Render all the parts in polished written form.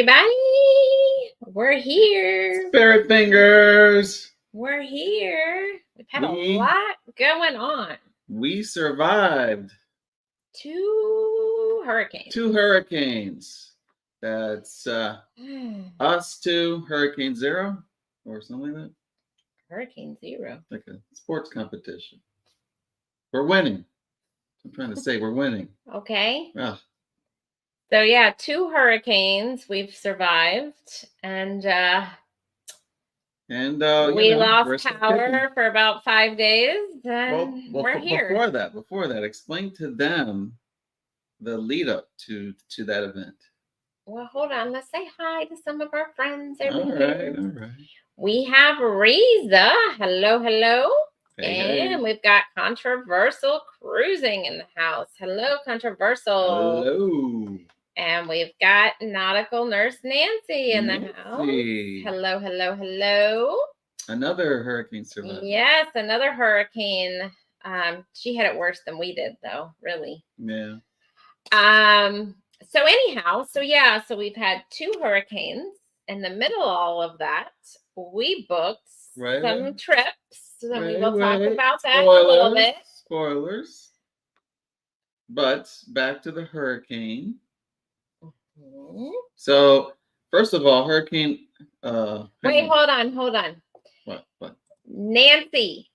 everybody. We're here. Spirit fingers. We're here. We've had a lot going on. We survived 2 hurricanes. 2 hurricanes. That's us 2, Hurricane 0, or something like that. Hurricane 0. Like a sports competition. We're winning. I'm trying to say we're winning. Okay. Ugh. So yeah, 2 hurricanes we've survived, and we lost power for about 5 days, and we're here. Before that, explain to them the lead up to that event. Well, hold on. Let's say hi to some of our friends over here. All right. We have Reza. Hello. Hey. And we've got Controversial Cruising in the house. Hello, Controversial. Hello. And we've got Nautical Nurse Nancy in the house. Hello. Another hurricane survivor. Yes, another hurricane. She had it worse than we did, though, really. Yeah. So anyhow, so we've had 2 hurricanes. In the middle of all of that, we booked some trips. So we will talk about that in a little bit. Spoilers. But back to the hurricane. Mm-hmm. So, first of all, hurricane... Wait, hold on. What? Nancy,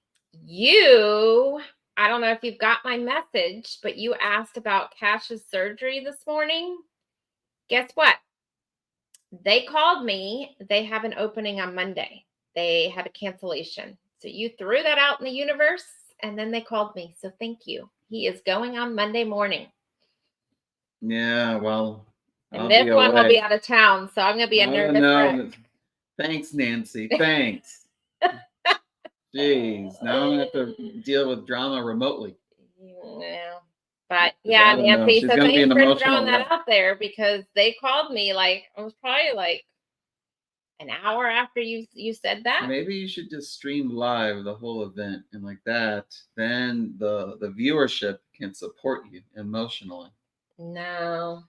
I don't know if you've got my message, but you asked about Cash's surgery this morning. Guess what? They called me. They have an opening on Monday. They had a cancellation. So you threw that out in the universe, and then they called me. So thank you. He is going on Monday morning. Yeah, well. And this one will be out of town, so I'm going to be a nervous wreck. Thanks, Nancy. Thanks. Jeez. Now I'm going to have to deal with drama remotely. Yeah. But yeah, Nancy, so thanks for throwing that out there, because they called me it was probably an hour after you said that. Maybe you should just stream live the whole event, and like that, then the viewership can support you emotionally. No.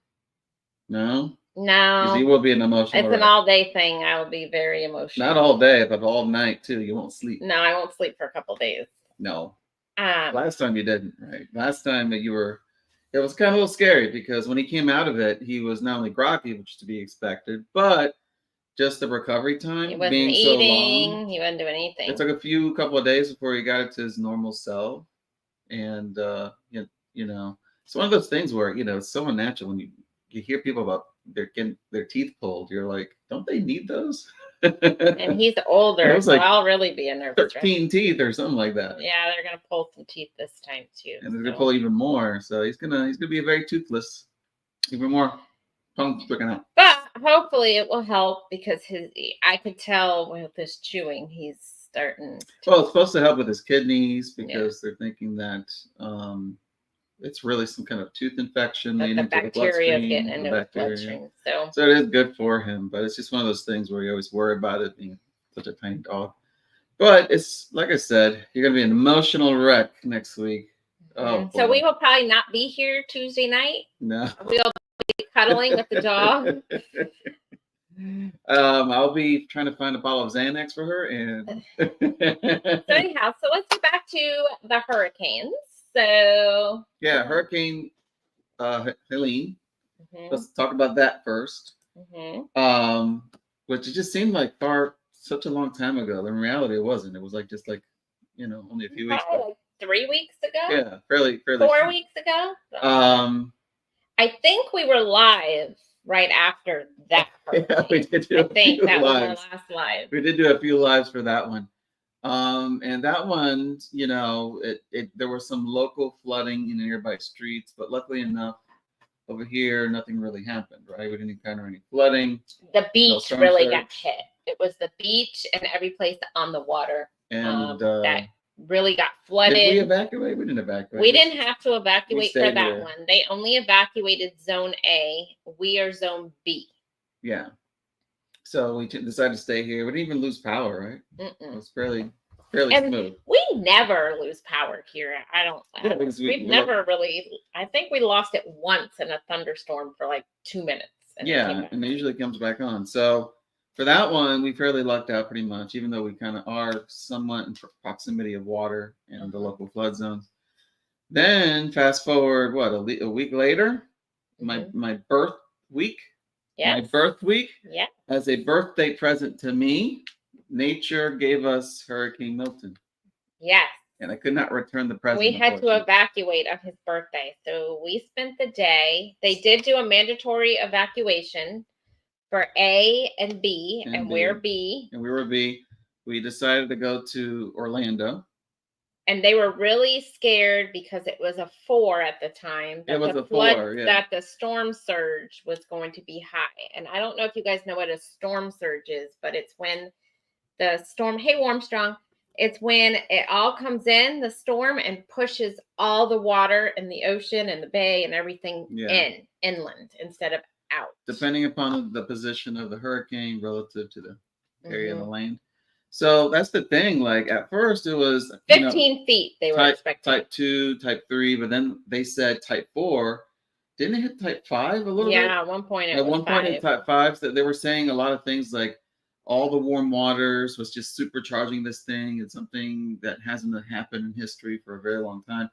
Because you will be an emotional wreck. It's an all-day thing. I will be very emotional. Not all day, but all night too. You won't sleep. No, I won't sleep for a couple of days. No. Last time you didn't, right? Last time it was kind of a little scary, because when he came out of it, he was not only groggy, which is to be expected, but just the recovery time he wasn't being eating, so long. He wasn't doing anything. It took a couple of days before he got it to his normal self. And it's one of those things where, it's so unnatural when you hear people about getting their teeth pulled. You're like, don't they need those? And he's older, so I'll really be a nervous 13 teeth or something like that. Yeah, they're gonna pull some teeth this time too. And they're gonna pull even more. So he's gonna be a very toothless, even more tongue sticking out. But hopefully it will help, because I could tell with this chewing, he's starting. Well, it's supposed to help with his kidneys, because they're thinking that it's really some kind of tooth infection. The bacteria is getting into his bloodstream. So it is good for him, but it's just one of those things where you always worry about it being such a tiny dog. But it's, like I said, you're going to be an emotional wreck next week. Oh, so we will probably not be here Tuesday night. No. We'll be cuddling with the dog. I'll be trying to find a bottle of Xanax for her. And so anyhow, so let's get back to the hurricanes. So yeah, Hurricane Helene. Mm-hmm. Let's talk about that first. Mm-hmm. Which it just seemed like such a long time ago. In reality, it wasn't. It was only a few weeks ago. 3 weeks ago. Yeah, fairly. 4 weeks ago. I think we were live right after that. Yeah, we did do that was our last live. We did do a few lives for that one. And that one, there was some local flooding in nearby streets, but luckily enough, over here, nothing really happened, right? We didn't encounter any flooding. The beach really got hit. It was the beach and every place on the water that really got flooded. Did we evacuate? We didn't evacuate. We didn't have to evacuate for that one. They only evacuated Zone A. We are Zone B. Yeah. So we decided to stay here. We didn't even lose power, right? It was fairly smooth. We never lose power here. We've never really. I think we lost it once in a thunderstorm for 2 minutes. and and it usually comes back on. So for that one, we fairly lucked out pretty much, even though we kind of are somewhat in proximity of water in the local flood zones. Then fast forward, what, a week later, my birth week, my birth week, as a birthday present to me, nature gave us Hurricane Milton. Yes. And I could not return the present. We had to evacuate on his birthday. So we spent the day. They did do a mandatory evacuation for A and B, and we're B. And we were B. We decided to go to Orlando. And they were really scared because it was a 4 at the time. It was a 4, yeah. That the storm surge was going to be high. And I don't know if you guys know what a storm surge is, but it's when the storm, hey, Warmstrong, it's when it all comes in, the storm, and pushes all the water in the ocean and the bay and everything inland instead of out. Depending upon the position of the hurricane relative to the area of the land. So that's the thing. Like at first it was 15 feet they were expecting. Type 2, type 3, but then they said type 4. Didn't it hit type 5 a little bit? Yeah, at one point in type 5, so they were saying a lot of things like all the warm waters was just supercharging this thing. It's something that hasn't happened in history for a very long time.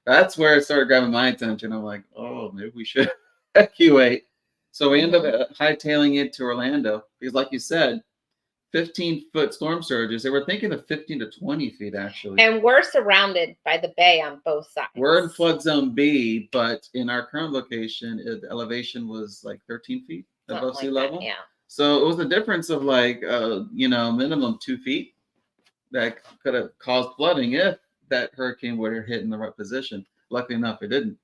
That's where it started grabbing my attention. I'm like, oh, maybe we should evacuate. So we ended up hightailing it to Orlando because, like you said, 15-foot storm surges. They were thinking of 15 to 20 feet, actually. And we're surrounded by the bay on both sides. We're in flood zone B, but in our current location, the elevation was like 13 feet above sea level. Yeah. So it was a difference of like, minimum 2 feet that could have caused flooding if that hurricane would have hit in the right position. Luckily enough, it didn't.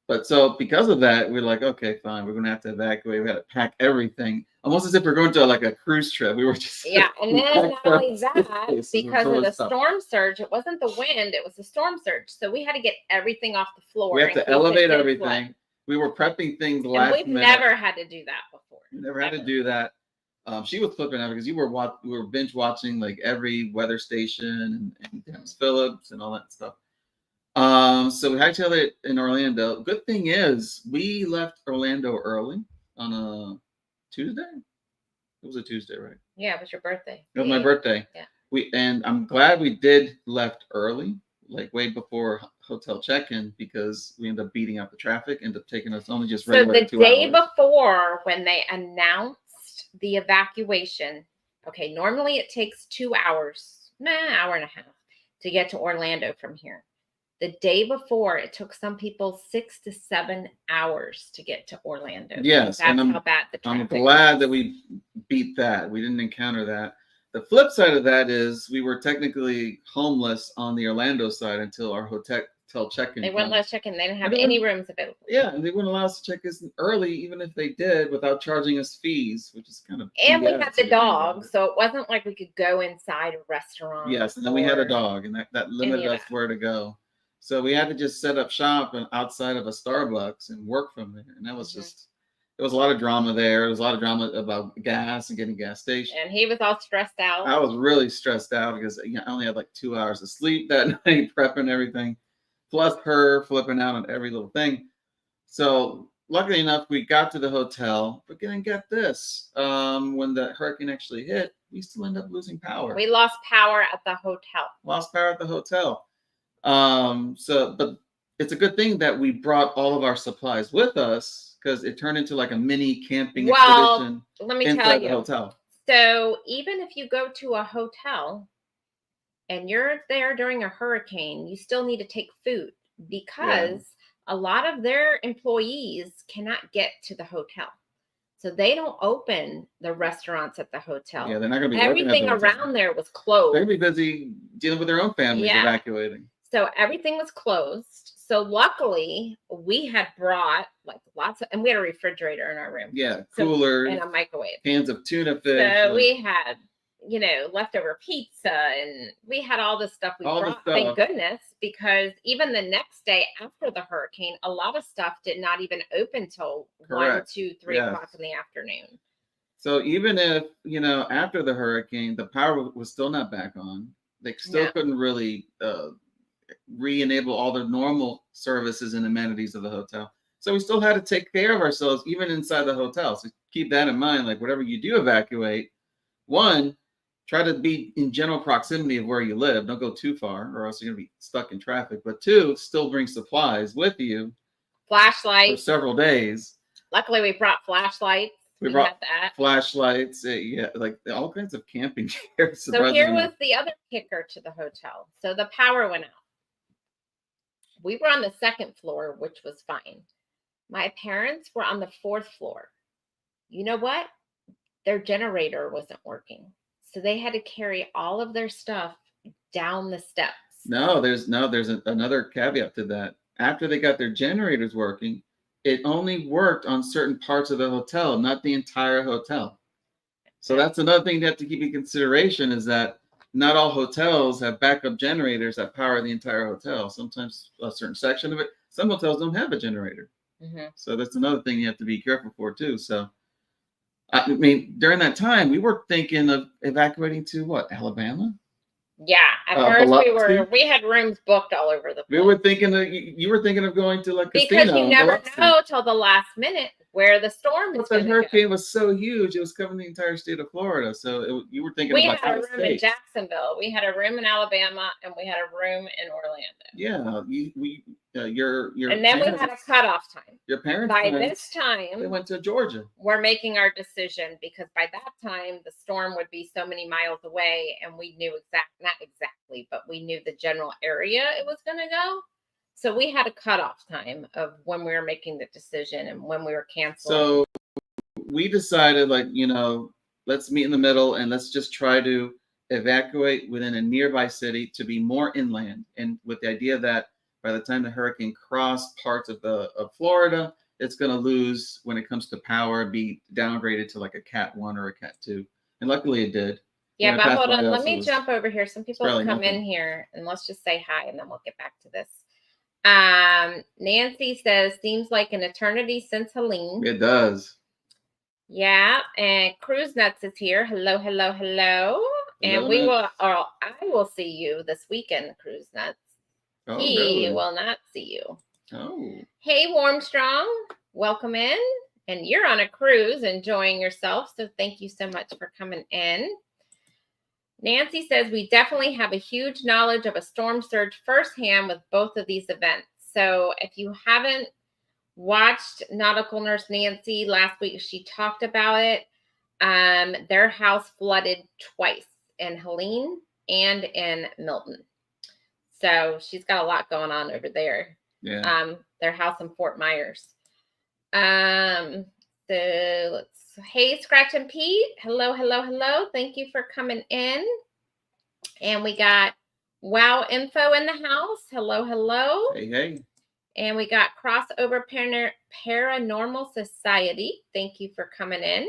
But so because of that, we're like, okay, fine. We're going to have to evacuate. We had to pack everything. Almost as if we're going to like a cruise trip. We were just. Yeah. And then not only that, because of the storm surge, it wasn't the wind, it was the storm surge. So we had to get everything off the floor. We have to elevate everything. We were prepping things last minute. We've never had to do that before. Never had to do that. She was flipping out because we were binge watching like every weather station and Dennis Phillips and all that stuff. So we hightailed it in Orlando. Good thing is we left Orlando early on a Tuesday. It was a Tuesday, right? Yeah, it was your birthday. It was my birthday. Yeah. And I'm glad we did left early, like way before hotel check-in, because we ended up beating out the traffic, ended up taking us only just regular 2 hours. So the day before when they announced the evacuation, okay, normally it takes 2 hours, hour and a half to get to Orlando from here. The day before, it took some people 6 to 7 hours to get to Orlando. Yes, that's how bad the traffic I'm glad that we beat that. We didn't encounter that. The flip side of that is we were technically homeless on the Orlando side until our hotel check-in. They wouldn't let us check in. They didn't have any rooms available. Yeah, and they wouldn't allow us to check us in early, even if they did, without charging us fees, which is kind of. And we had the dog, so it wasn't like we could go inside a restaurant. Yes, and then we had a dog, and that limited us where to go. So we had to just set up shop outside of a Starbucks and work from there. And that was just, there was a lot of drama there. There was a lot of drama about gas and getting gas station. And he was all stressed out. I was really stressed out because I only had like 2 hours of sleep that night, prepping everything, plus her flipping out on every little thing. So luckily enough, we got to the hotel, but then get this, when the hurricane actually hit, we still ended up losing power. We lost power at the hotel. But it's a good thing that we brought all of our supplies with us because it turned into like a mini camping expedition. Let me tell you. The hotel. So even if you go to a hotel and you're there during a hurricane, you still need to take food because a lot of their employees cannot get to the hotel. So they don't open the restaurants at the hotel. Yeah, they're not going to be everything around there was closed. They're going to be busy dealing with their own families evacuating. So everything was closed. So luckily, we had brought like lots of, and we had a refrigerator in our room. Yeah, coolers. And a microwave. Cans of tuna fish. So we had, leftover pizza, and we had all this stuff we brought, thank goodness, because even the next day after the hurricane, a lot of stuff did not even open till 1, 2, 3 o'clock in the afternoon. So even if, after the hurricane, the power was still not back on, they still couldn't really re-enable all the normal services and amenities of the hotel. So we still had to take care of ourselves even inside the hotel. So keep that in mind. Like whatever you do evacuate, one, try to be in general proximity of where you live. Don't go too far or else you're going to be stuck in traffic. But two, still bring supplies with you. Flashlights. For several days. Luckily, we brought flashlights. We brought that. Flashlights. Yeah, like all kinds of camping gear. So here was the other kicker to the hotel. So the power went out. We were on the second floor, which was fine. My parents were on the fourth floor. You know what? Their generator wasn't working. So they had to carry all of their stuff down the steps. No, there's another caveat to that. After they got their generators working, it only worked on certain parts of the hotel, not the entire hotel. So that's another thing you have to keep in consideration is that not all hotels have backup generators that power the entire hotel. Sometimes a certain section of it. Some hotels don't have a generator. Mm-hmm. So that's another thing you have to be careful for too. So, I mean, during that time, we were thinking of evacuating to what, Alabama? Yeah, at first we had rooms booked all over the place. We were thinking of you were thinking of going to like because casino, you never know till the last minute where the storm is. But the hurricane was so huge; it was covering the entire state of Florida. So you were thinking. We had a room in Jacksonville, we had a room in Alabama, and we had a room in Orlando. Yeah, your and then we had a cutoff time. Your parents by this time they went to Georgia. We're making our decision because by that time the storm would be so many miles away, and we knew not exactly, but we knew the general area it was going to go. So we had a cutoff time of when we were making the decision and when we were canceling. So we decided, like, let's meet in the middle and let's just try to evacuate within a nearby city to be more inland, and with the idea that by the time the hurricane crossed parts of Florida, it's going to lose when it comes to power, be downgraded to like a Cat 1 or a Cat 2. And luckily it did. Yeah, but hold on. Let me jump over here. Some people have come in here, and let's just say hi, and then we'll get back to this. Nancy says, seems like an eternity since Helene. It does. Yeah, and Cruise Nuts is here. Hello, hello, hello. And I will see you this weekend, Cruise Nuts. Oh, he really? will not see you. Oh. Hey, Warmstrong, welcome in. And you're on a cruise enjoying yourself. So thank you so much for coming in. Nancy says, we definitely have a huge knowledge of a storm surge firsthand with both of these events. So if you haven't watched Nautical Nurse Nancy last week, she talked about it. Their house flooded twice in Helene and in Milton. So she's got a lot going on over there. Yeah. Their house in Fort Myers. Hey, Scratch and Pete. Hello, hello, hello. Thank you for coming in. And we got Wow Info in the house. Hello, hello. Hey, hey. And we got Crossover Paranormal Society. Thank you for coming in.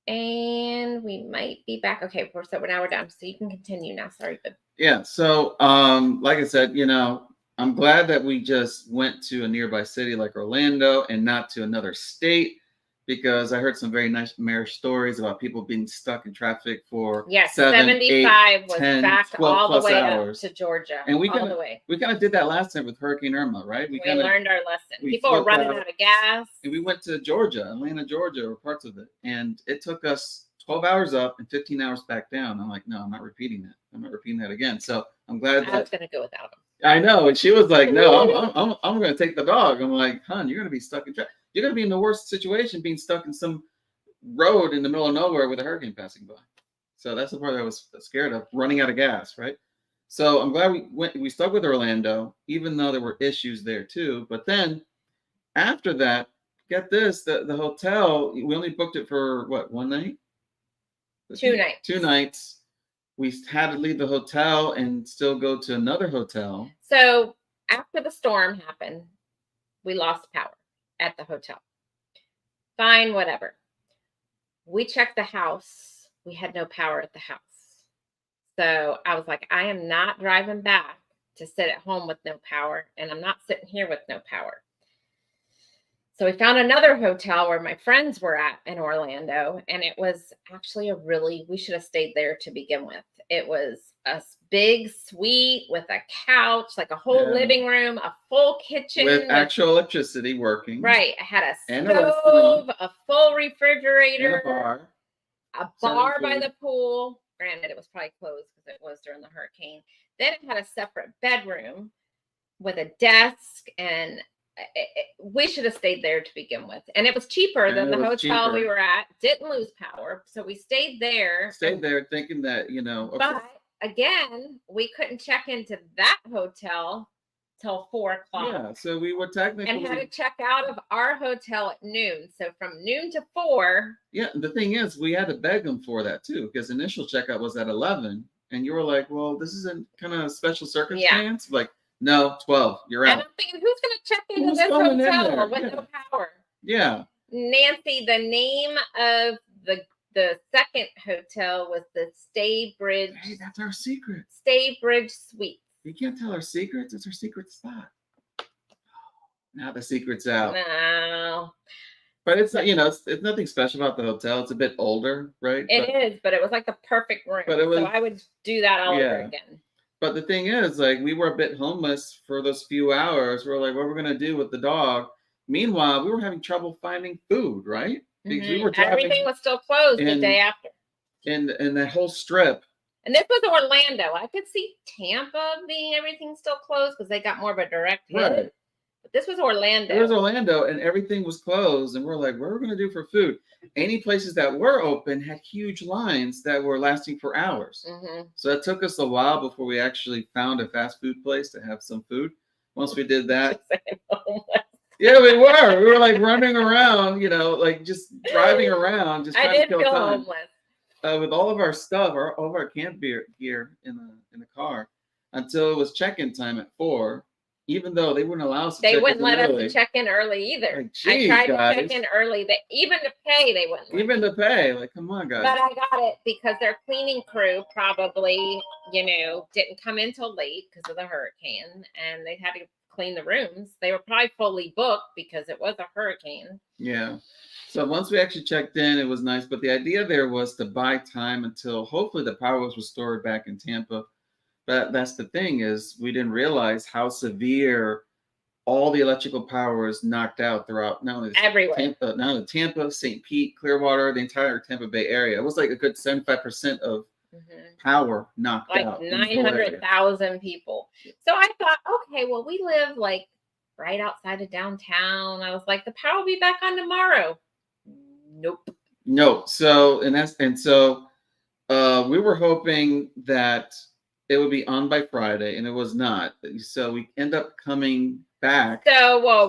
And we might be back. Okay, so now we're done. So you can continue now. Sorry, but yeah. So, like I said, I'm glad that we just went to a nearby city like Orlando and not to another state, because I heard some very nightmare stories about people being stuck in traffic for 75 was 10, back 12 all the way hours. up to Georgia. And we kind of did that last time with Hurricane Irma, right? We learned our lesson. People were running out of gas. And we went to Georgia, Atlanta, Georgia, or parts of it. And it took us 12 hours up and 15 hours back down. I'm like, no, I'm not repeating that. I'm not repeating that again. So I'm glad I was going to go without him. I know. And she was like, no, I'm going to take the dog. I'm like, hon, you're going to be stuck in traffic. You're going to be in the worst situation being stuck in some road in the middle of nowhere with a hurricane passing by. So that's the part that I was scared of, running out of gas, right? So I'm glad we stuck with Orlando, even though there were issues there too. But then after that, get this, the hotel, we only booked it for what, one night? 2 nights. 2 nights. We had to leave the hotel and still go to another hotel. So after the storm happened, we lost power at the hotel. Fine, whatever. We checked the house. We had no power at the house. So I was like, I am not driving back to sit at home with no power, and I'm not sitting here with no power. So we found another hotel where my friends were at in Orlando, and it was actually we should have stayed there to begin with. It was a big suite with a couch, like a whole living room, a full kitchen with actual electricity working. Right. I had a stove, a full refrigerator, and a bar by the pool. Granted, it was probably closed because it was during the hurricane. Then it had a separate bedroom with a desk, and we should have stayed there to begin with. And it was cheaper than the hotel we were at. Didn't lose power, so we stayed there. Stayed there thinking that, But again, we couldn't check into that hotel till 4 o'clock. Yeah, so we were technically and had to check out of our hotel at noon. So from noon to 4. Yeah, the thing is, we had to beg them for that too, because initial checkout was at 11, and you were like, "Well, this is a kind of special circumstance." Like, no, 12, you're out. And I'm thinking, who's going to check into this hotel with no power? Yeah. Nancy, the name of the second hotel was the Staybridge. Hey, that's our secret. Staybridge Suite. You can't tell our secrets. It's our secret spot. Now the secret's out. No. But it's it's nothing special about the hotel. It's a bit older, right? It is, but it was like the perfect room. So I would do that all over again. But the thing is, like, we were a bit homeless for those few hours. We're like, what are we gonna do with the dog? Meanwhile, we were having trouble finding food, right? Because we were everything was still closed the day after. And that whole strip. And this was Orlando. I could see Tampa being everything still closed because they got more of a direct hit. Right. But this was Orlando. It was Orlando, and everything was closed. And we're like, what are we going to do for food? Any places that were open had huge lines that were lasting for hours. So it took us a while before we actually found a fast food place to have some food. Once we did that. Yeah, we were. We were like running around, like just driving around, just trying to kill time. Homeless. With all of our stuff, all of our camp gear in the car, until it was check-in time at 4. Even though they wouldn't allow us to they wouldn't let us check in early either. Like, geez, I tried to check in early. Even to pay, they wouldn't. Even to pay, like, come on, guys. But I got it because their cleaning crew probably, didn't come in till late because of the hurricane, and they had to clean the rooms. They were probably fully booked because it was a hurricane. Yeah. So once we actually checked in, it was nice. But the idea there was to buy time until hopefully the power was restored back in Tampa. But that's the thing, is we didn't realize how severe all the electrical power is knocked out throughout not only Tampa, St. Pete, Clearwater, the entire Tampa Bay area. It was like a good 75% of power knocked out. Like 900,000 people. So I thought, okay, well, we live like right outside of downtown. I was like, the power will be back on tomorrow. Nope. No. So we were hoping that it would be on by Friday, and it was not. So we end up coming back. So whoa.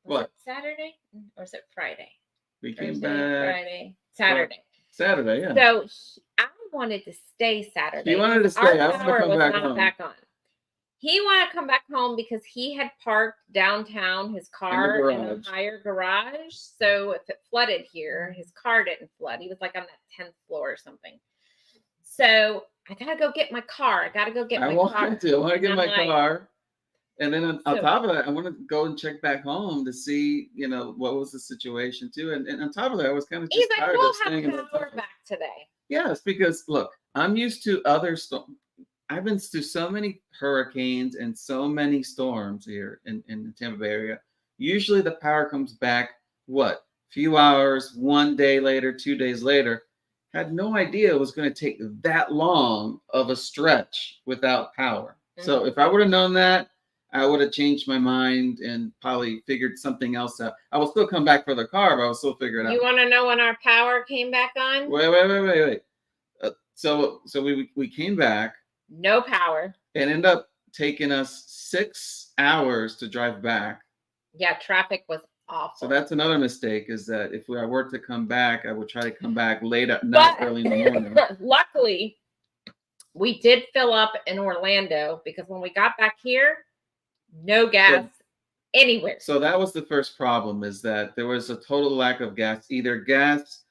What? It Saturday or is it Friday? We came back Saturday, yeah. So I wanted to stay Saturday. He wanted to stay. I wanted to come back home. He wanted to come back home because he had parked downtown his car in a higher garage. So if it flooded here, his car didn't flood. He was like on that 10th floor or something. So I gotta go get my car. I want to get my car. And then on top of that, I want to go and check back home to see, what was the situation too. And on top of that, I was kind of just tired of staying in the power back today. Yes, because look, I'm used to other storms. I've been through so many hurricanes and so many storms here in the Tampa Bay area. Usually the power comes back, few hours, 1 day later, 2 days later. Had no idea it was going to take that long of a stretch without power. So if I would have known that, I would have changed my mind and probably figured something else out. I will still come back for the car, but I will still figure it out. You want to know when our power came back on? Wait. So we came back. No power. It ended up taking us 6 hours to drive back. Yeah, traffic was awful. So that's another mistake, is that if I were to come back, I would try to come back late at night, early in the morning. Luckily, we did fill up in Orlando because when we got back here, no gas anywhere. So that was the first problem, is that there was a total lack of gas. Either gas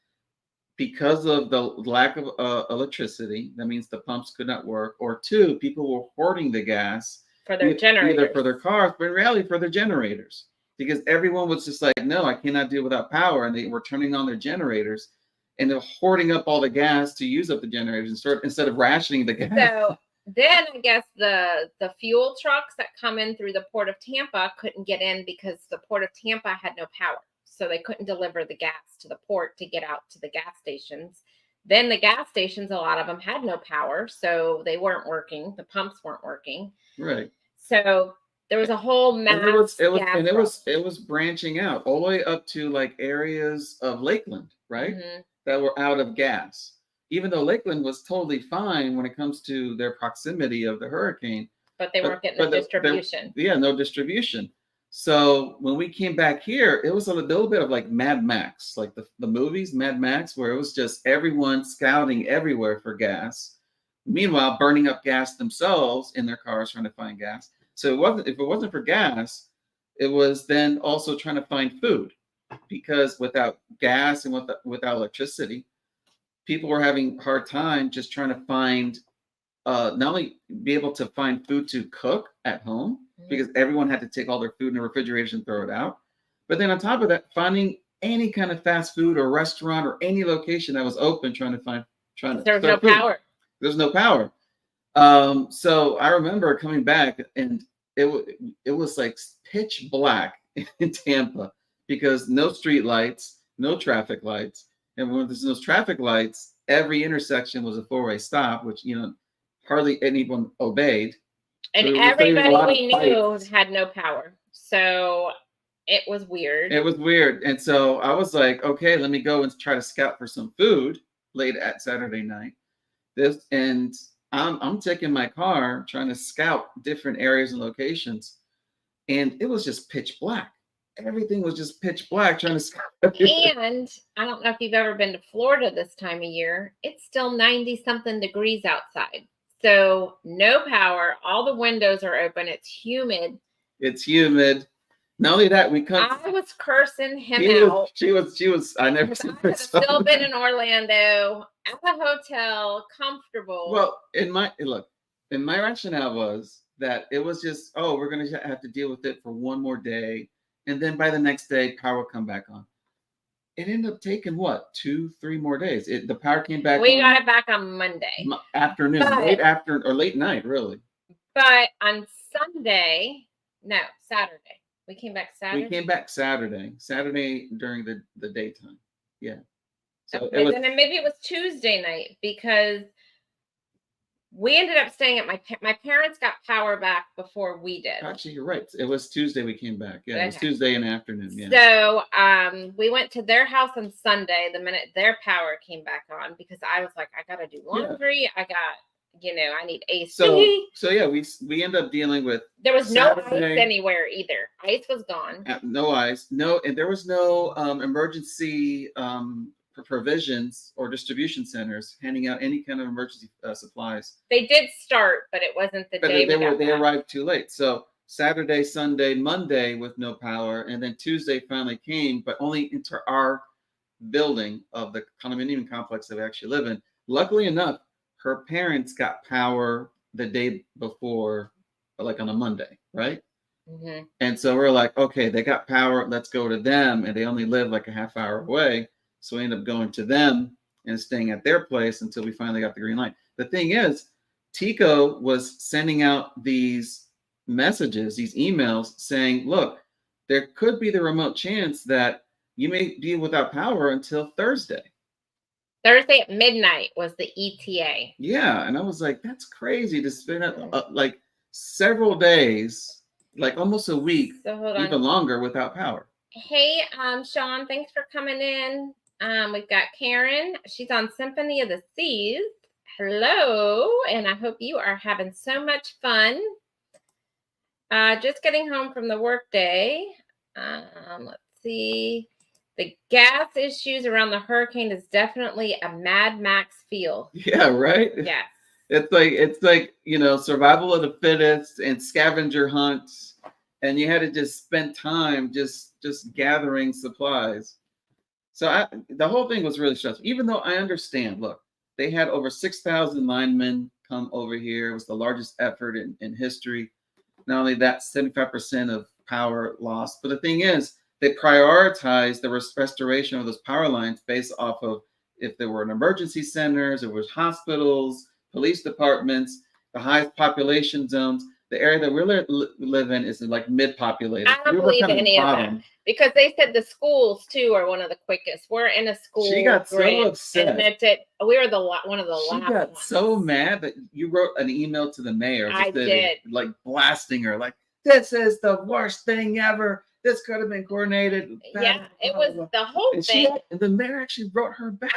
because of the lack of electricity, that means the pumps could not work, or 2, people were hoarding the gas for their generators. Either for their cars, but in reality for their generators. Because everyone was just like, no, I cannot deal without power. And they were turning on their generators and they're hoarding up all the gas to use up the generators instead of rationing the gas. So then I guess the fuel trucks that come in through the Port of Tampa couldn't get in because the Port of Tampa had no power. So they couldn't deliver the gas to the port to get out to the gas stations. Then the gas stations, a lot of them had no power, so they weren't working. The pumps weren't working. Right. So there was a whole mass it was branching out all the way up to like areas of Lakeland, right? Mm-hmm. That were out of gas. Even though Lakeland was totally fine when it comes to their proximity of the hurricane. But they weren't getting the distribution. No distribution. So when we came back here, it was a little bit of like Mad Max, like the movies, Mad Max, where it was just everyone scouting everywhere for gas. Meanwhile, burning up gas themselves in their cars trying to find gas. So if it wasn't for gas, it was then also trying to find food, because without gas and without electricity, people were having a hard time just trying to find, not only be able to find food to cook at home, because everyone had to take all their food in the refrigeration and throw it out. But then on top of that, finding any kind of fast food or restaurant or any location that was open, there was no power. There's no power. So I remember coming back and it was like pitch black in Tampa because no street lights, no traffic lights. And when there's no traffic lights, every intersection was a four-way stop, which, hardly anyone obeyed. And so everybody we knew had no power. So it was weird. It was weird. And so I was like, okay, let me go and try to scout for some food late at Saturday night. I'm taking my car, trying to scout different areas and locations. And it was just pitch black. Everything was just pitch black, trying to scout. And I don't know if you've ever been to Florida this time of year. It's still 90-something degrees outside. So no power. All the windows are open. It's humid. Not only that, I was cursing him out. She was. I never seen her. I could have still been in Orlando at a hotel, comfortable. Well, my rationale was that it was just, we're going to have to deal with it for one more day, and then by the next day, power will come back on. It ended up taking 2-3 more days. The power came back. We got it back on Monday afternoon, late night, really. But on Saturday. We came back Saturday. Saturday during the daytime. Yeah. So and then maybe it was Tuesday night, because we ended up staying at my parents got power back before we did. Actually, you're right. It was Tuesday we came back. Yeah, It was Tuesday in the afternoon. Yeah. So we went to their house on Sunday the minute their power came back on, because I was like, I gotta do laundry. Yeah. I got, I need AC. So yeah, we ended up dealing with. There was no ice anywhere either. Ice was gone. No ice. No, and there was no emergency provisions or distribution centers handing out any kind of emergency supplies. They did start, but it wasn't the day. They arrived too late. So Saturday, Sunday, Monday with no power, and then Tuesday finally came, but only into our building of the condominium complex that we actually live in. Luckily enough, her parents got power the day before, like on a Monday, right? Mm-hmm. And so we're like, okay, they got power. Let's go to them. And they only live like a half hour away. So we ended up going to them and staying at their place until we finally got the green light. The thing is, Tico was sending out these messages, these emails saying, look, there could be the remote chance that you may be without power until Thursday. Thursday at midnight was the ETA. Yeah. And I was like, that's crazy to spend like several days, like almost a week, even longer without power. Hey, Sean, thanks for coming in. We've got Karen. She's on Symphony of the Seas. Hello. And I hope you are having so much fun. Just getting home from the workday. Let's see. The gas issues around the hurricane is definitely a Mad Max feel. Yeah, right? Yeah. It's like, survival of the fittest and scavenger hunts. And you had to just spend time just gathering supplies. So the whole thing was really stressful, even though I understand, look, they had over 6,000 linemen come over here. It was the largest effort in history. not only that, 75% of power lost. But the thing is, they prioritized the restoration of those power lines based off of if there were an emergency centers, there was hospitals, police departments, the highest population zones. The area that we live in is like mid-populated. I don't believe any of that because they said the schools too are one of the quickest. We're in a school. She got so upset. And that's it. We were one of the last. She got so mad that you wrote an email to the mayor. I did, like blasting her, like this is the worst thing ever. This could have been coordinated. Yeah, it was the whole thing. And the mayor actually wrote her back.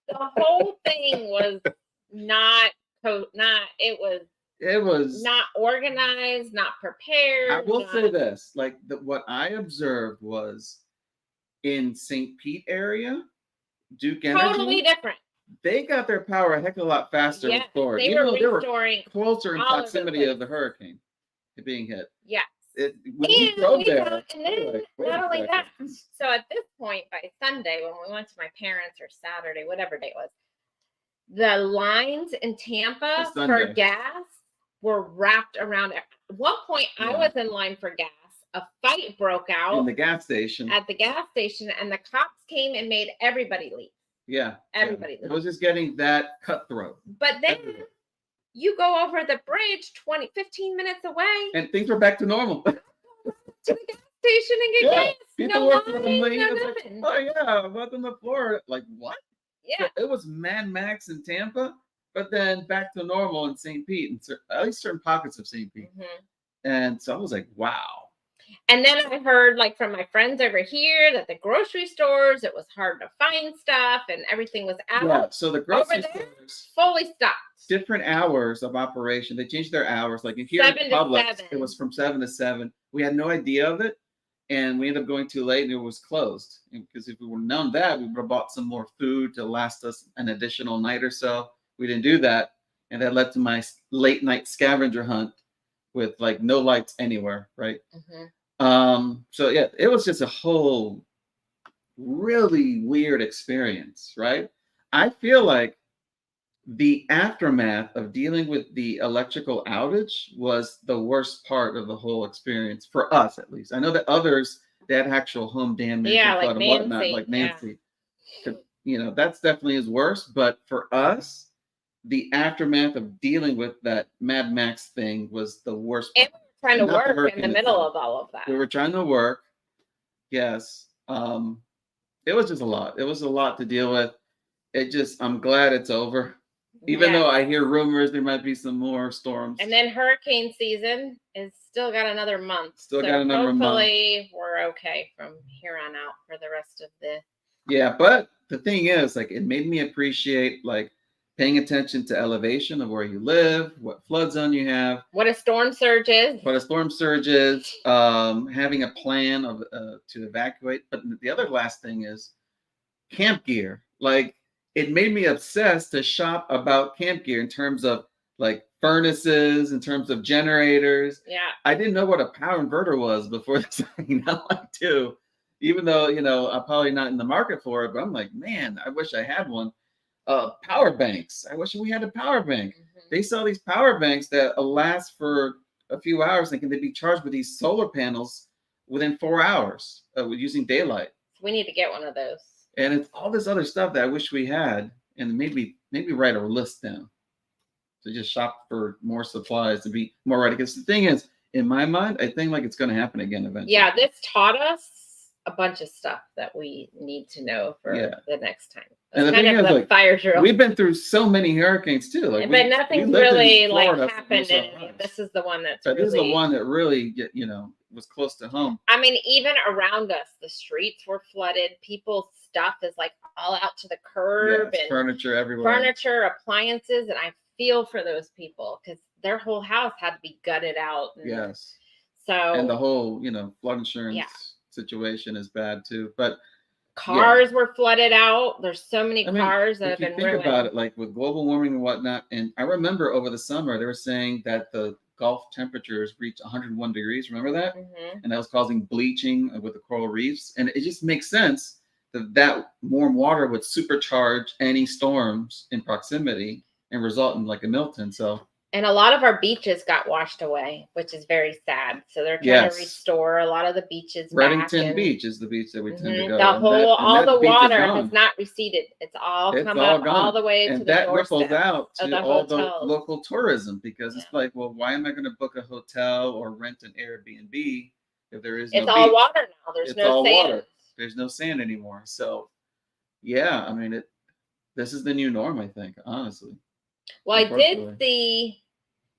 The whole thing was it was not organized, not prepared. I will say this, like what I observed was in St. Pete area, Duke Energy, totally different. They got their power a heck of a lot faster. Yeah, they were restoring closer in proximity of the hurricane being hit. Yeah. When we drove there, and then, not only that, so at this point by Sunday, when we went to my parents, or Saturday, whatever day it was, the lines in Tampa for gas were wrapped around. At one point, I was in line for gas. A fight broke out in the gas station. At the gas station, and the cops came and made everybody leave. Yeah, everybody leave. It was just getting that cutthroat. But then you go over the bridge 15 minutes away, and things were back to normal. To the gas station and get gas. People were nothing. Oh yeah, I was on the floor. Like what? Yeah, so it was Mad Max in Tampa, but then back to normal in St. Pete, and at least certain pockets of St. Pete. And so I was like, wow. And then I heard like from my friends over here that the grocery stores, it was hard to find stuff and everything was out. Yeah, so the grocery stores fully stopped. Different hours of operation. They changed their hours. Like in here in Publix, it was from 7 to 7. We had no idea of it. And we ended up going too late and it was closed. Because if we would have known that, we would have bought some more food to last us an additional night or so. We didn't do that. And that led to my late night scavenger hunt with like no lights anywhere, right? So yeah, it was just a whole really weird experience, right? I feel like the aftermath of dealing with the electrical outage was the worst part of the whole experience for us, at least. I know that others, they had actual home damage and whatnot, like Nancy. You know, that's definitely his worst. But for us, the aftermath of dealing with that Mad Max thing was the worst. And we were trying to work in the middle of all of that. We were trying to work. Yes. It was just a lot. It was a lot to deal with. I'm glad it's over. Even though I hear rumors there might be some more storms. And then hurricane season is still got another month. Hopefully we're okay from here on out for the rest of the. Yeah, but the thing is, like, it made me appreciate like paying attention to elevation of where you live, what flood zone you have, what a storm surge is. Having a plan of to evacuate. But the other last thing is camp gear. Like, it made me obsessed to shop about camp gear in terms of like furnaces, in terms of generators. Yeah. I didn't know what a power inverter was before this. Now I do. Even though, you know, I'm probably not in the market for it, but I'm like, man, I wish I had one. Power banks. I wish we had a power bank. They sell these power banks that last for a few hours and can they be charged with these solar panels within 4 hours using daylight. We need to get one of those. And it's all this other stuff that I wish we had, and maybe write a list down to just shop for more supplies to be more ready. Because the thing is, in my mind, I think like it's going to happen again eventually. Yeah, this taught us a bunch of stuff that we need to know for the next time. And the thing is, like, fire drill. We've been through so many hurricanes too. Like, but nothing's really like happened. This is the one that's. But this is the one that really, was close to home. I mean, even around us, the streets were flooded. People's stuff is like all out to the curb, and furniture everywhere. Appliances, and I feel for those people because their whole house had to be gutted out. Yes. So. And the whole, flood insurance situation is bad too, but. Cars were flooded out. There's so many cars that have been ruined. Think about it, like with global warming and whatnot. And I remember over the summer, they were saying that the Gulf temperatures reached 101 degrees. Remember that? And that was causing bleaching with the coral reefs. And it just makes sense that warm water would supercharge any storms in proximity and result in like a Milton. So And a lot of our beaches got washed away, which is very sad. So they're trying to restore a lot of the beaches Reddington back. Beach is the beach that we tend to go. All the water has not receded. It's all come up all the way to the doorstep. And that ripples out to all the hotels. local tourism, because it's like, well, why am I going to book a hotel or rent an Airbnb if there is no beach? It's all water now. There's no sand. Water. There's no sand anymore. So, yeah, I mean, this is the new norm, I think, honestly. Well, I did see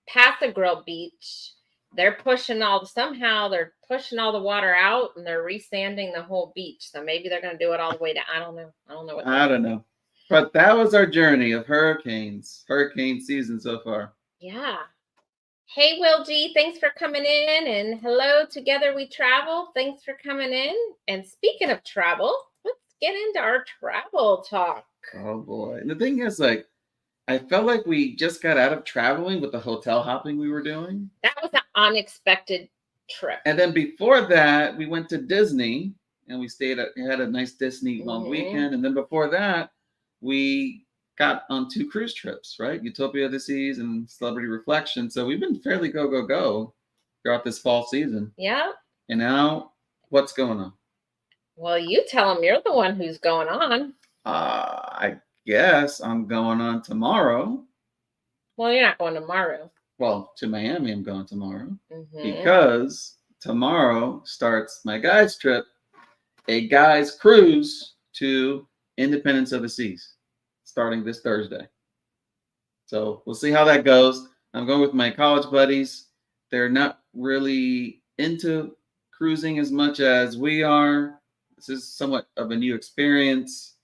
Pathagrill Beach. They're pushing all the water out, and they're resanding the whole beach. So maybe they're going to do it all the way to, I don't know. I don't know. But that was our journey of hurricane season so far. Yeah. Hey, Will G, thanks for coming in. And hello, Together We Travel. Thanks for coming in. And speaking of travel, let's get into our travel talk. Oh, boy. And the thing is, like, I felt like we just got out of traveling with the hotel hopping we were doing. That was an unexpected trip. And then before that, we went to Disney, and we had a nice Disney long weekend. And then before that, we got on 2 cruise trips, right? Utopia of the Seas and Celebrity Reflection. So we've been fairly go throughout this fall season. Yeah. And now, what's going on? Well, you tell them, you're the one who's going on. I guess I'm going on tomorrow. Well, you're not going tomorrow. Well, to Miami, I'm going tomorrow. Because tomorrow starts my guys' trip, a guys' cruise to Independence of the Seas, starting this Thursday. So we'll see how that goes. I'm going with my college buddies. They're not really into cruising as much as we are. This is somewhat of a new experience.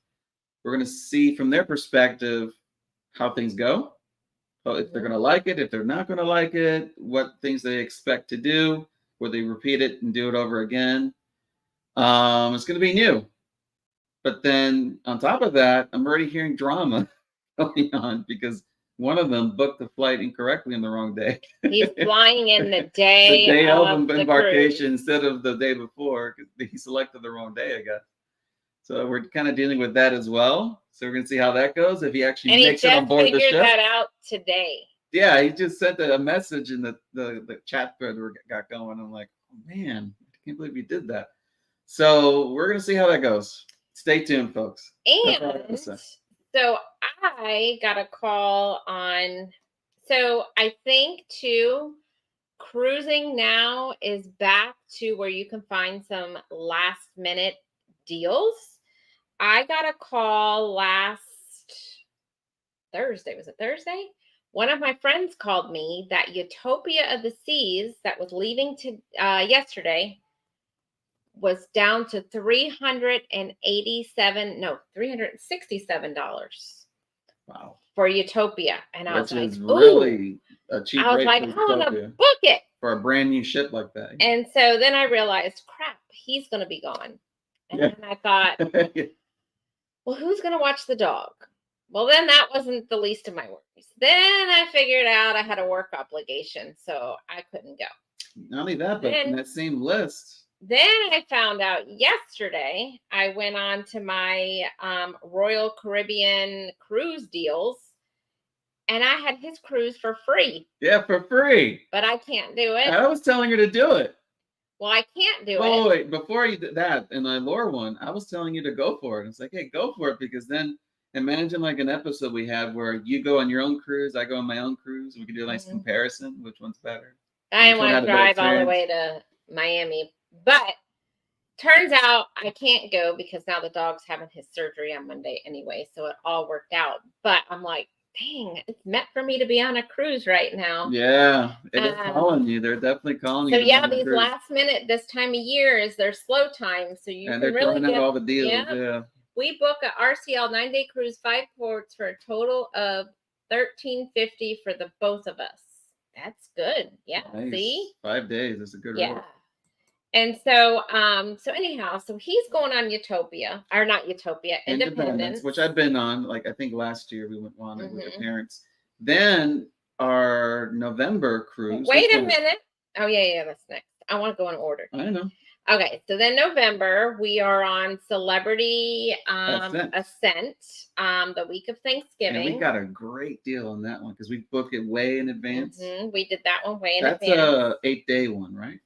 We're going to see from their perspective how things go. If they're going to like it, if they're not going to like it, what things they expect to do, will they repeat it and do it over again. It's going to be new. But then on top of that, I'm already hearing drama going on because one of them booked the flight incorrectly on the wrong day. He's flying in the day of embarkation instead of the day before. He selected the wrong day, I guess. So we're kind of dealing with that as well. So we're going to see how that goes. If he actually makes it on board the ship. And he just figured that out today. Yeah, he just sent a message in the chat thread we got going. I'm like, oh, man, I can't believe he did that. So we're going to see how that goes. Stay tuned, folks. And so I got a call on, so I think too, cruising now is back to where you can find some last minute deals. I got a call last Thursday. Was it Thursday? One of my friends called me that Utopia of the Seas that was leaving to yesterday was down to $367. Wow. For Utopia. And I was like, really a cheap I was like, I want to book it. For a brand new ship like that. And so then I realized, crap, he's going to be gone. And then I thought, well, who's going to watch the dog? Well, then that wasn't the least of my worries. Then I figured out I had a work obligation, so I couldn't go. Not only that, but in that same list. Then I found out yesterday, I went on to my Royal Caribbean cruise deals, and I had his cruise for free. Yeah, for free. But I can't do it. I was telling her to do it. Well, I can't do it. Oh, wait, before you did that, in my lore one, I was telling you to go for it. It's like, hey, go for it, because then imagine like an episode we had where you go on your own cruise, I go on my own cruise. We can do a nice comparison. Which one's better? I didn't want to drive all the way to Miami. But turns out I can't go because now the dog's having his surgery on Monday anyway. So it all worked out. But I'm like, dang, it's meant for me to be on a cruise right now. Yeah, it's calling you. They're definitely calling you. So yeah, these last minute, this time of year is their slow time. So you can really get all the deals. Yeah. We book a RCL 9-day cruise, 5 ports for a total of $1,350 for the both of us. That's good. Yeah. Nice. See? 5 days is a good rate. And so, anyhow, so he's going on Utopia, or not Utopia, Independence, which I've been on. Like, I think last year we went on it with your parents. Then our November cruise. Wait a minute. Oh, yeah, that's next. I want to go in order. I know. Okay, so then November, we are on Celebrity Ascent, the week of Thanksgiving. And we got a great deal on that one because we booked it way in advance. We did that one way in advance. That's a 8-day one, right?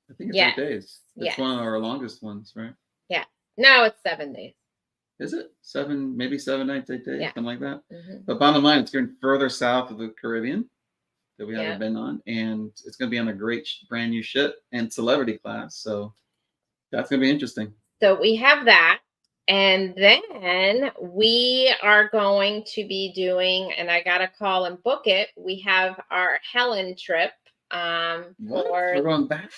I think it's 8 days. It's one of our longest ones, right? Yeah. No, it's 7 days. Is it? 7, maybe 7 nights, 8 days, something like that. Mm-hmm. But bottom line, it's going further south of the Caribbean that we haven't been on, and it's going to be on a great brand new ship and celebrity class. So that's going to be interesting. So we have that. And then we are going to be doing, and I got to call and book it. We have our Helen trip. We're going back?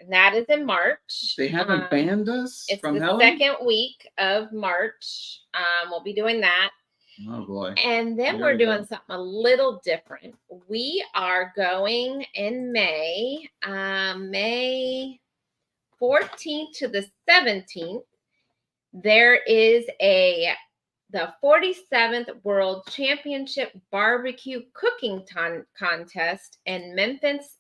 That is in March. They haven't banned us from Helen? It's the second week of March. We'll be doing that. Oh, boy. And then we're doing something a little different. We are going in May, May 14th to the 17th. There is the 47th World Championship Barbecue Cooking Contest in Memphis,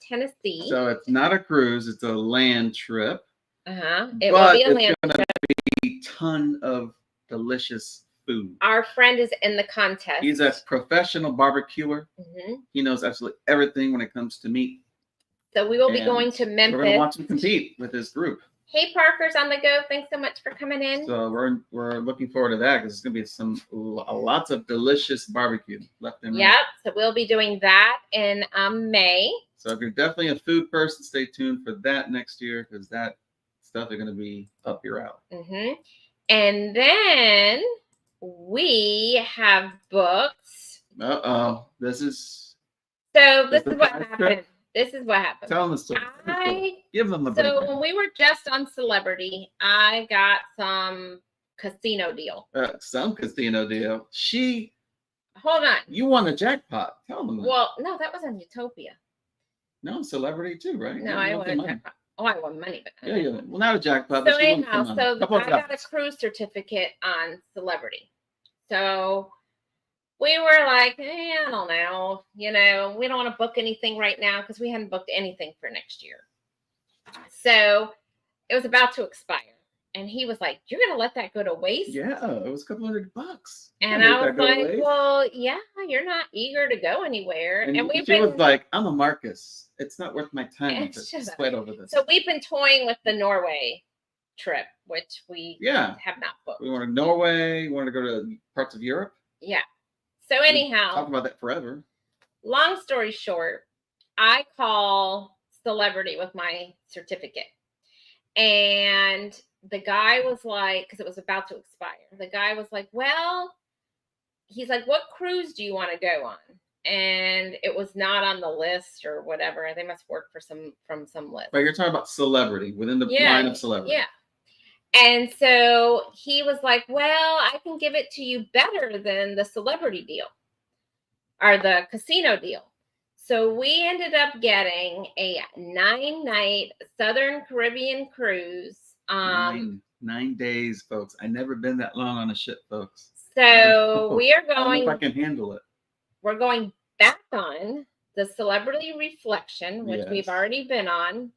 Tennessee. So it's not a cruise; it's a land trip. It will be a land trip. Be a ton of delicious food. Our friend is in the contest. He's a professional barbecuer. He knows absolutely everything when it comes to meat. So we will be going to Memphis. We're going to watch him compete with his group. Hey, Parker's on the go. Thanks so much for coming in. So we're looking forward to that because it's going to be lots of delicious barbecue left and right. Yep. So we'll be doing that in May. So if you're definitely a food person, stay tuned for that next year because that stuff is going to be up your alley. And then we have books. This is what happened. This is what happened. Tell them the story. Give them the book. So when we were just on Celebrity, I got some casino deal. Some casino deal. Hold on. You won a jackpot. Tell them that. Well, no, that was on Utopia. No, Celebrity too, right? No, I won a jackpot. Oh, I won money. But yeah. Well, not a jackpot. So anyhow, I got a cruise certificate on Celebrity. So we were like, I don't know. We don't want to book anything right now because we hadn't booked anything for next year. So it was about to expire. And he was like, you're going to let that go to waste? Yeah, it was a couple $100. And I was like, well, yeah, you're not eager to go anywhere. And she was like, I'm a Marcus. It's not worth my time to sweat over this. So we've been toying with the Norway trip, which we have not booked. We want to Norway. We want to go to parts of Europe. Yeah. So anyhow. Talk about that forever. Long story short, I call Celebrity with my certificate. And the guy was like, because it was about to expire. The guy was like, well, he's like, what cruise do you want to go on? And it was not on the list or whatever. They must work for from some list. But you're talking about Celebrity, within the line of Celebrity. Yeah. And so he was like, well, I can give it to you better than the Celebrity deal or the casino deal. So we ended up getting a 9-night Southern Caribbean cruise. 9 days, folks. I've never been that long on a ship, folks. So we are going. I don't know if I can handle it. We're going back on the Celebrity Reflection, which we've already been on.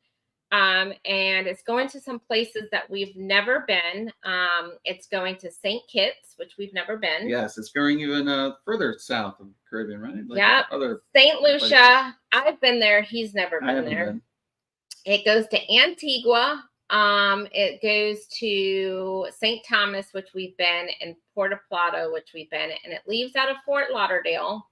And it's going to some places that we've never been. It's going to St. Kitts, which we've never been. Yes, it's going even further south of the Caribbean, right? Like St. Lucia. Places. I've been there. He's never been there. It goes to Antigua. It goes to St. Thomas, which we've been, and Puerto Plata, which we've been, and it leaves out of Fort Lauderdale.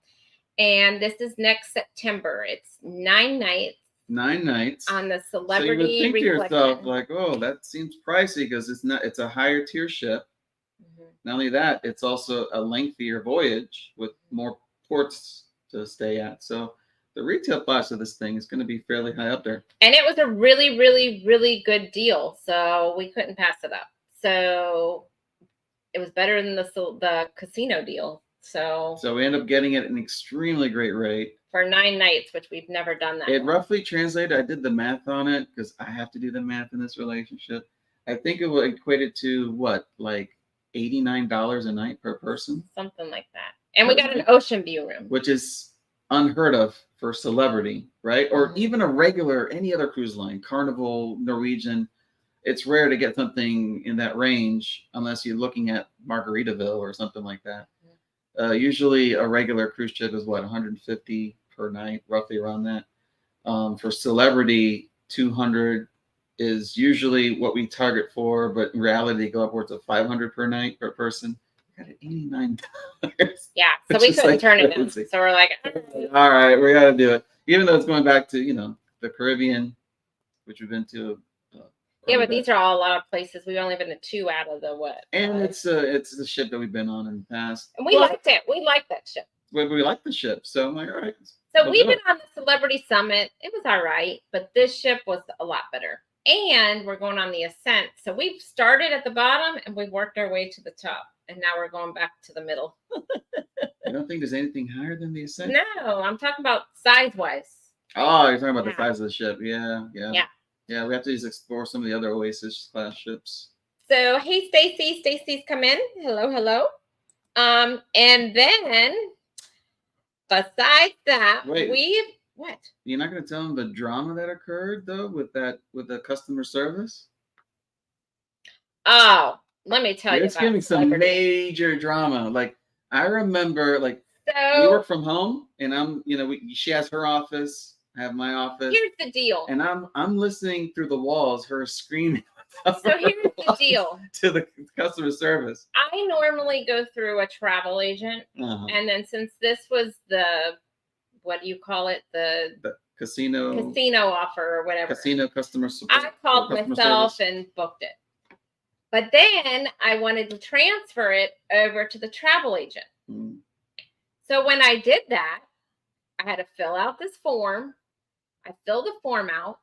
And this is next September. It's 9 nights. 9 nights on the Celebrity. So you would think to yourself, like, oh, that seems pricey because it's a higher tier ship. Not only that, it's also a lengthier voyage with more ports to stay at. So the retail price of this thing is going to be fairly high up there. And it was a really, really, really good deal. So we couldn't pass it up. So it was better than the casino deal. So we end up getting it at an extremely great rate. For 9 nights, which we've never done that. It roughly translated, I did the math on it because I have to do the math in this relationship. I think it equated to what, like $89 a night per person? Something like that. And we got an ocean view room. Which is unheard of for Celebrity, right? Or even a regular, any other cruise line, Carnival, Norwegian. It's rare to get something in that range unless you're looking at Margaritaville or something like that. Usually a regular cruise ship is what, 150 per night, roughly around that. For Celebrity, 200 is usually what we target for, but in reality, they go upwards of 500 per night per person. We got $89. Yeah, so we couldn't turn it down. So we're like, all right, we got to do it. Even though it's going back to, the Caribbean, which we've been to. Yeah, but these are all a lot of places. We've only been to 2 out of the what? And it's the ship that we've been on in the past. And we liked it. We liked that ship. We liked the ship. So I'm like, all right. So we've been on the Celebrity Summit. It was all right, but this ship was a lot better. And we're going on the Ascent. So we've started at the bottom and we've worked our way to the top. And now we're going back to the middle. I don't think there's anything higher than the Ascent. No, I'm talking about size-wise. Oh, you're talking about the size of the ship. Yeah. Yeah, we have to just explore some of the other Oasis class ships. So, hey, Stacy. Stacy's come in. Hello. And then, besides that, what? You're not going to tell them the drama that occurred, though, with the customer service? Oh, let me tell you about it. It's giving some major drama. Like, I remember, we work from home, and she has her office. I have my office. Here's the deal. And I'm listening through the walls, her screaming. So here's the deal. To the customer service. I normally go through a travel agent. And then since this was the, what do you call it? The casino offer or whatever. Casino customer support. I called myself and booked it. But then I wanted to transfer it over to the travel agent. So when I did that, I had to fill out this form. I filled the form out.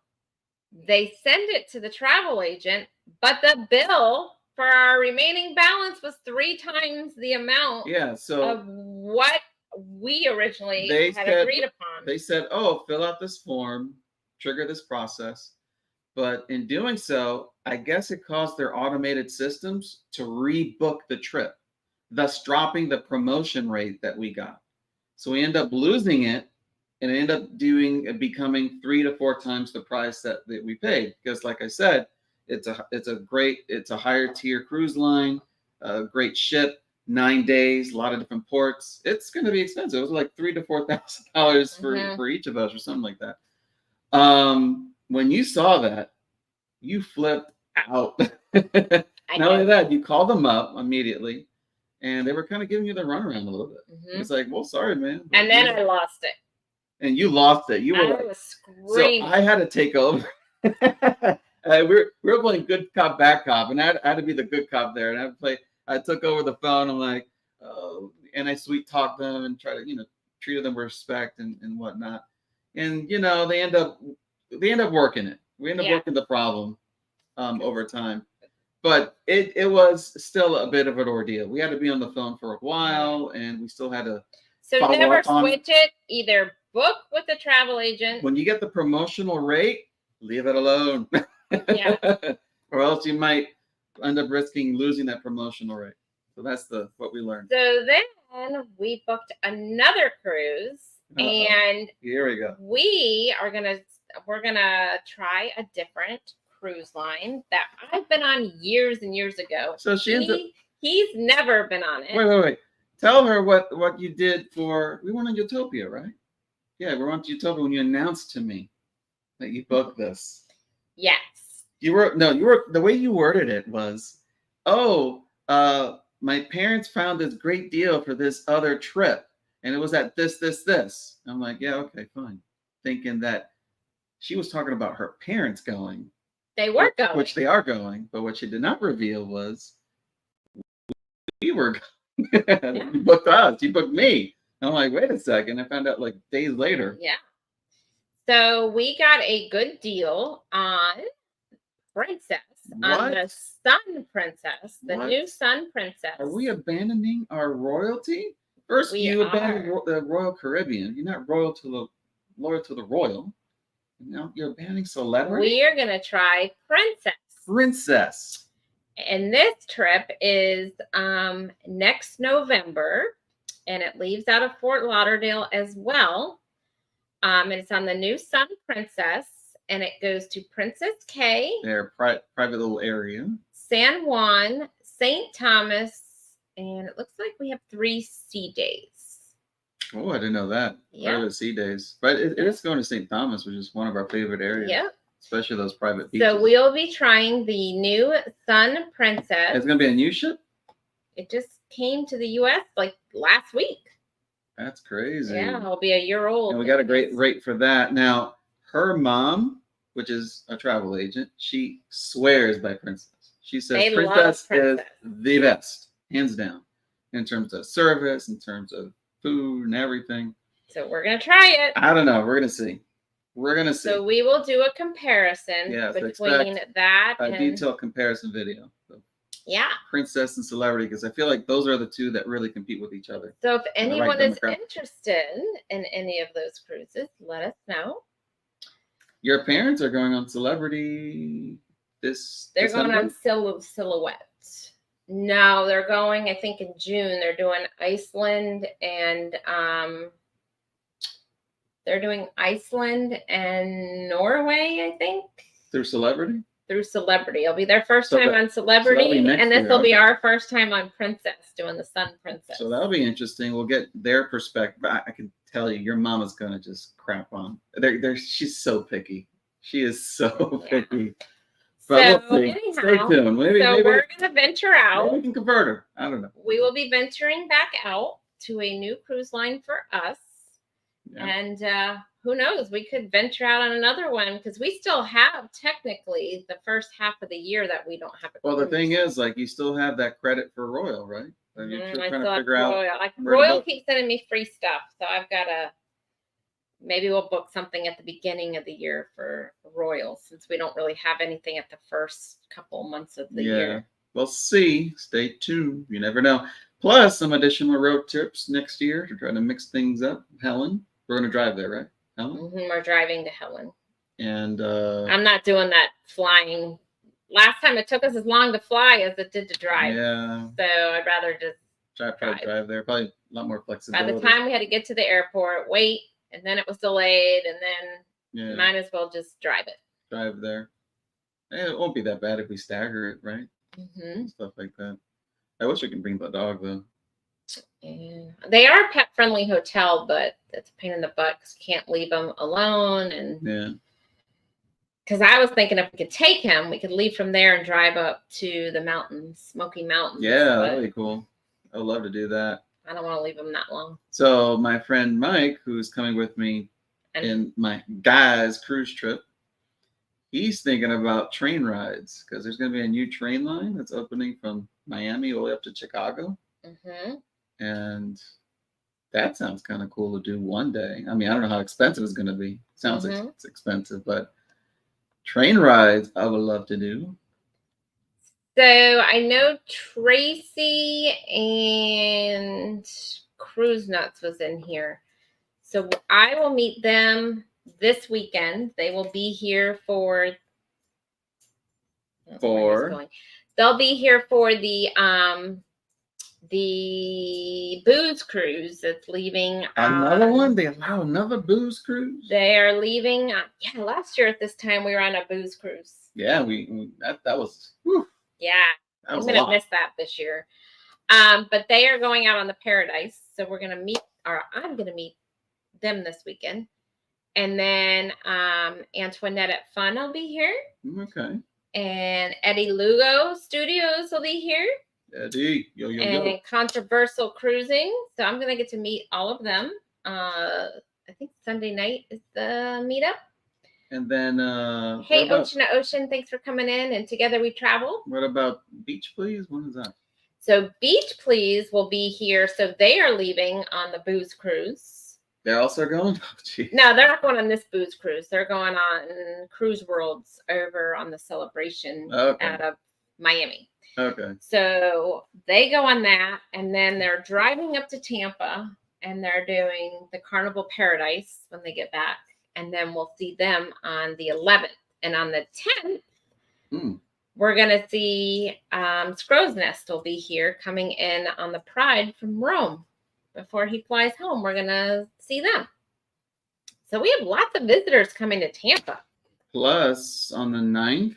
They send it to the travel agent, but the bill for our remaining balance was 3 times the amount of what we originally had agreed upon. They said, oh, fill out this form, trigger this process. But in doing so, I guess it caused their automated systems to rebook the trip, thus dropping the promotion rate that we got. So we end up losing it. And it ended up becoming 3 to 4 times the price that we paid. Because like I said, it's a higher tier cruise line, a great ship, 9 days, a lot of different ports. It's going to be expensive. It was like $3,000 to $4,000 for each of us or something like that. When you saw that, you flipped out. Not only that, you called them up immediately and they were kind of giving you the runaround a little bit. It's like, well, sorry, man. And then I lost it. And you lost it. You were was screaming. So I had to take over. we were playing good cop, bad cop, and I had to be the good cop there. And I took over the phone. I'm like, oh, and I sweet talked them and try to, treated them with respect and whatnot. And they end up working it. We end up working the problem over time. But it was still a bit of an ordeal. We had to be on the phone for a while, and we still had to. So never switch it. Either book with a travel agent. When you get the promotional rate, leave it alone. Yeah. Or else you might end up risking losing that promotional rate. So that's what we learned. So then we booked another cruise, and here we go. We're gonna try a different cruise line that I've been on years and years ago. So he's never been on it. Wait. Tell her what you did we went on Utopia, right? Yeah, we went on Utopia when you announced to me that you booked this. Yes. You were the way you worded it was, my parents found this great deal for this other trip, and it was at this. I'm like, yeah, okay, fine. Thinking that she was talking about her parents going. They were going. Which they are going, but what she did not reveal was we were going. You booked us. You booked me. I'm like, wait a second. I found out like days later. Yeah. So we got a good deal on Princess, on the Sun Princess, the new Sun Princess. Are we abandoning our royalty? First, you abandoned the Royal Caribbean. You're not loyal to the royal. Now you're abandoning celebrity. We are gonna try Princess. And this trip is next November, and it leaves out of Fort Lauderdale as well. And it's on the new Sun Princess, and it goes to Princess K. Their private little area. San Juan, St. Thomas, and it looks like we have 3 sea days. Oh, I didn't know that. Yeah. Private sea days. But it is going to St. Thomas, which is one of our favorite areas. Yep. Especially those private beaches. So we'll be trying the new Sun Princess. It's going to be a new ship? It just came to the U.S. like last week. That's crazy. Yeah, it'll be a year old. And we got a great rate for that. Now, her mom, which is a travel agent, she swears by Princess. She says Princess is the best, hands down, in terms of service, in terms of food and everything. So we're going to try it. I don't know. We're going to see. We're going to see. So we will do a comparison between that and a detailed comparison video. So yeah. Princess and Celebrity, because I feel like those are the two that really compete with each other. So if anyone is interested in any of those cruises, let us know. Your parents are going on Celebrity They're going on Silhouette. No, they're going, I think, in June. They're doing Iceland and Norway, I think. Through Celebrity? Through Celebrity. It'll be their first time on Celebrity, and this will be our first time on Princess, doing the Sun Princess. So that'll be interesting. We'll get their perspective. I can tell you, your mama's gonna just crap on. She's so picky. She is so picky. But so anyhow, stay tuned. Maybe we're gonna venture out. Maybe we can convert her. I don't know. We will be venturing back out to a new cruise line for us. Yeah. And who knows, we could venture out on another one, because we still have technically the first half of the year that we don't have a cruise. Well, the thing is, like, you still have that credit for Royal, right? I still have Royal. Royal keeps sending me free stuff, so I've got to, maybe we'll book something at the beginning of the year for Royal, since we don't really have anything at the first couple months of the year. We'll see. Stay tuned. You never know. Plus, some additional road trips next year to try to mix things up. Helen, we're going to drive there, right? Helen? We're driving to Helen. And I'm not doing that flying. Last time it took us as long to fly as it did to drive. Yeah. So I'd rather just drive there. Probably a lot more flexibility. By the time we had to get to the airport, wait, and then it was delayed, and then might as well just drive it. Drive there. It won't be that bad if we stagger it, right? Mm-hmm. Stuff like that. I wish I could bring the dog, though. Yeah. They are a pet-friendly hotel, but it's a pain in the butt because you can't leave them alone. And because I was thinking if we could take him, we could leave from there and drive up to the mountains, Smoky Mountains. Yeah, that'd be cool. I would love to do that. I don't want to leave him that long. So my friend Mike, who's coming with me in my guys' cruise trip, he's thinking about train rides, because there's going to be a new train line that's opening from Miami all the way up to Chicago. Mm-hmm. And that sounds kind of cool to do one day. I mean, I don't know how expensive it's going to be. Sounds like it's expensive, but train rides I would love to do. So I know Tracy and Cruise Nuts was in here. So I will meet them this weekend. They will be here they'll be here for the booze cruise that's leaving. Another one? They allow another booze cruise? They are leaving. Last year at this time we were on a booze cruise. Yeah, that was. Whew, yeah, I'm gonna miss that this year. But they are going out on the Paradise, so I'm gonna meet them this weekend, and then Antoinette at Fun will be here. Okay. And Eddie Lugo Studios will be here. Eddie, and Controversial Cruising. So I'm gonna get to meet all of them. I think Sunday night is the meetup. And then hey, Ocean to Ocean, thanks for coming in. And Together We Travel. What about Beach Please? When is that? So Beach Please will be here. So they are leaving on the booze cruise. They're also going? Oh, geez. No, they're not going on this booze cruise. They're going on Cruise Worlds over on the Celebration out of Miami. Okay. So they go on that, and then they're driving up to Tampa, and they're doing the Carnival Paradise when they get back. And then we'll see them on the 11th. And on the 10th, we're going to see Scrow's Nest will be here coming in on the Pride from Rome. Before he flies home, we're going to see them. So we have lots of visitors coming to Tampa. Plus, on the 9th,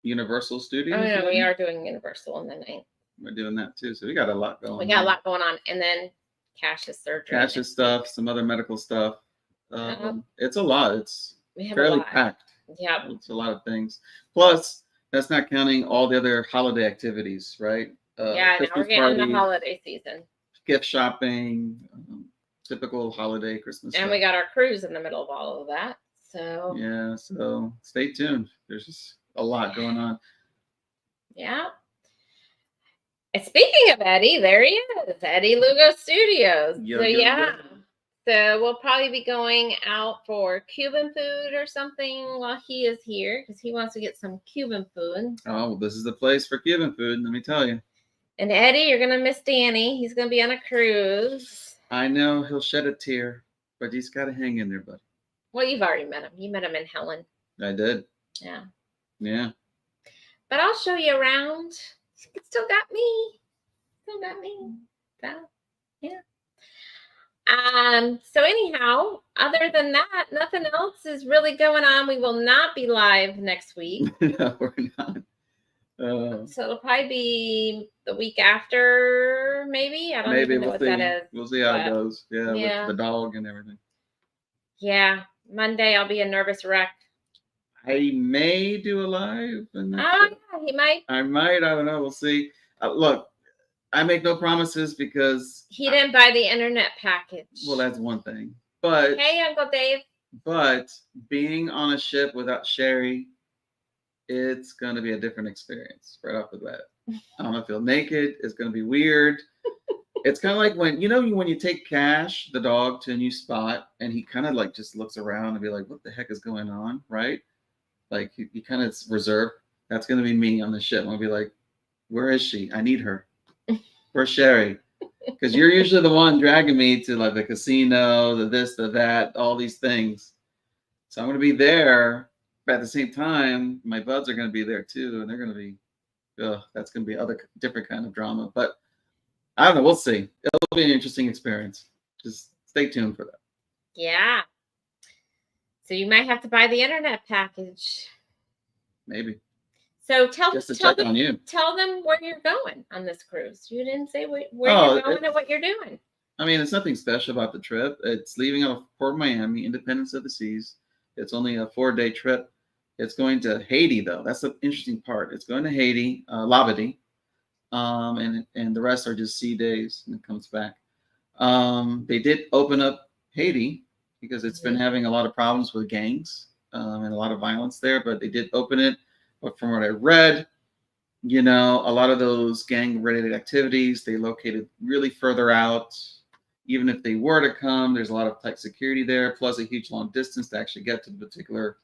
Universal Studios. Oh, no, we are doing Universal on the 9th. We're doing that too. So we got a lot going on. We got a lot going on. And then Cash's surgery. Cash's stuff, some other medical stuff. It's a lot. It's fairly packed. Yeah. It's a lot of things. Plus, that's not counting all the other holiday activities, right? Yeah, now we're getting the holiday season. Gift shopping, typical holiday Christmas and stuff. We got our cruise in the middle of all of that. So yeah, so stay tuned. There's just a lot going on. Yeah. And speaking of Eddie, there he is, Eddie Lugo Studios. So we'll probably be going out for Cuban food or something while he is here because he wants to get some Cuban food. Oh, well, this is the place for Cuban food, let me tell you. And Eddie, you're going to miss Danny. He's going to be on a cruise. I know he'll shed a tear, but he's got to hang in there, buddy. Well, you've already met him. You met him in Helen. I did. Yeah. Yeah. But I'll show you around. Still got me. So, yeah. So anyhow, other than that, nothing else is really going on. We will not be live next week. No, we're not. So it'll probably be the week after, maybe. I don't even know what that is. We'll see how it goes. Yeah, with the dog and everything. Yeah, Monday I'll be a nervous wreck. I may do a live. Yeah, he might. I might. I don't know. We'll see. Look, I make no promises because he didn't buy the internet package. Well, that's one thing. But hey, Uncle Dave. But being on a ship without Sherry, it's going to be a different experience right off the bat. I'm going to feel naked. It's going to be weird. It's kind of like when you take Cash, the dog, to a new spot, and he kind of like just looks around and be like, what the heck is going on, right? Like he kind of reserved. That's going to be me on the ship. I'm going to be like, where is she? I need her. Where's Sherry? Because you're usually the one dragging me to like the casino, the this, the that, all these things. So I'm going to be there. But at the same time, my buds are going to be there too. And they're going to be, that's going to be other different kind of drama. But I don't know. We'll see. It'll be an interesting experience. Just stay tuned for that. Yeah. So you might have to buy the internet package. Maybe. So tell them where you're going on this cruise. You didn't say where you're going and what you're doing. I mean, it's nothing special about the trip. It's leaving out of Port Miami, Independence of the Seas. It's only a 4-day trip. It's going to Haiti, though. That's the interesting part. It's going to Haiti, Labadee, and the rest are just sea days, and it comes back. They did open up Haiti because it's been having a lot of problems with gangs and a lot of violence there, but they did open it. But from what I read, a lot of those gang-related activities, they located really further out. Even if they were to come, there's a lot of tight security there, plus a huge long distance to actually get to the particular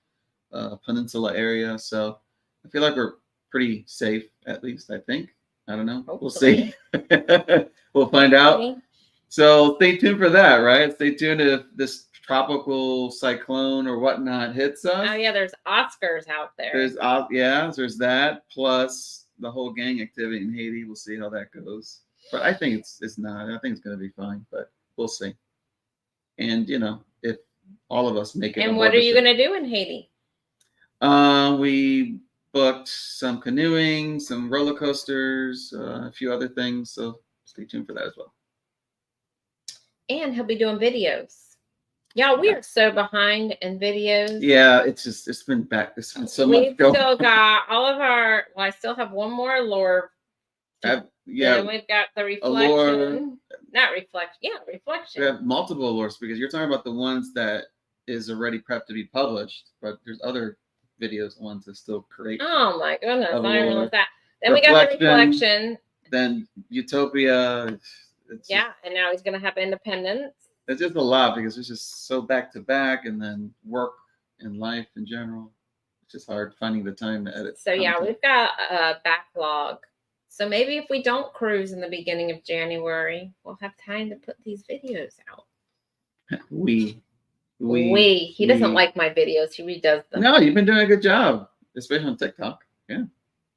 peninsula area. So I feel like we're pretty safe, at least, I think. I don't know. Hopefully. We'll see. We'll find out. So stay tuned for that, right? Stay tuned if this tropical cyclone or whatnot hits us. Oh yeah, there's Oscars out there. There's that plus the whole gang activity in Haiti. We'll see how that goes. But I think it's not. I think it's going to be fine. But we'll see. And if all of us make it. And what are you going to do in Haiti? We booked some canoeing, some roller coasters, a few other things. So stay tuned for that as well. And he'll be doing videos. Y'all, we are so behind in videos. Yeah, it's been so much going. We've still got all of our. Well, I still have one more allure. Yeah. And we've got the reflection. Allure. Not reflection. Yeah, reflection. We have multiple allures because you're talking about the ones that is already prepped to be published, but there's other videos, ones that still create. Oh my goodness! I didn't realize that. Then we got the reflection. Then Utopia. And now he's gonna have Independence. It's just a lot because it's just so back to back, and then work and life in general. It's just hard finding the time to edit. So yeah, we've got a backlog. So maybe if we don't cruise in the beginning of January, we'll have time to put these videos out. He doesn't like my videos. He redoes them. No, you've been doing a good job, especially on TikTok. Yeah.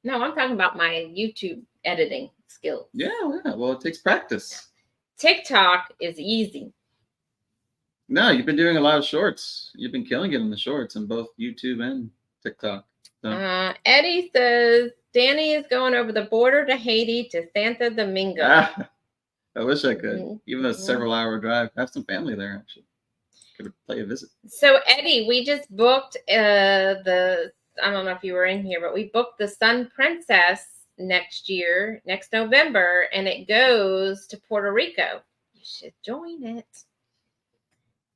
No, I'm talking about my YouTube editing skills. Yeah. Well, it takes practice. TikTok is easy. No, you've been doing a lot of shorts. You've been killing it in the shorts on both YouTube and TikTok. So. Eddie says Danny is going over the border to Haiti to Santo Domingo. I wish I could. Even though it's a several-hour drive. I have some family there, actually. Could play a visit. So, Eddie, we just booked I don't know if you were in here, but we booked the Sun Princess next November, and it goes to Puerto Rico. You should join it.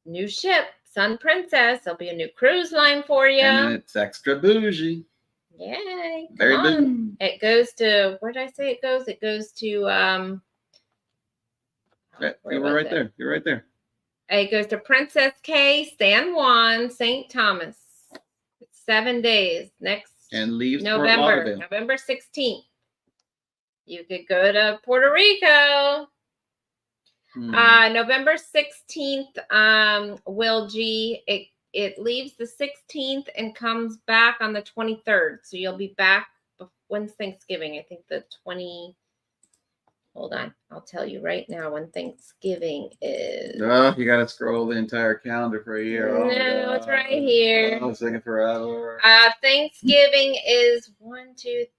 New ship, Sun Princess. There'll be a new cruise line for you. And it's extra bougie. Yay. Very bougie. It goes to, where did I say it goes? It goes to, you were right there. You're right there. It goes to Princess Cay, San Juan, St. Thomas. It's 7 days. And leaves November 16th. You could go to Puerto Rico. November 16th, Will G. It leaves the 16th and comes back on the 23rd. So you'll be back. When's Thanksgiving? I think the 20. Hold on. I'll tell you right now when Thanksgiving is. Oh, you got to scroll the entire calendar for a year. Oh, no, it's right here. I was thinking forever. Thanksgiving is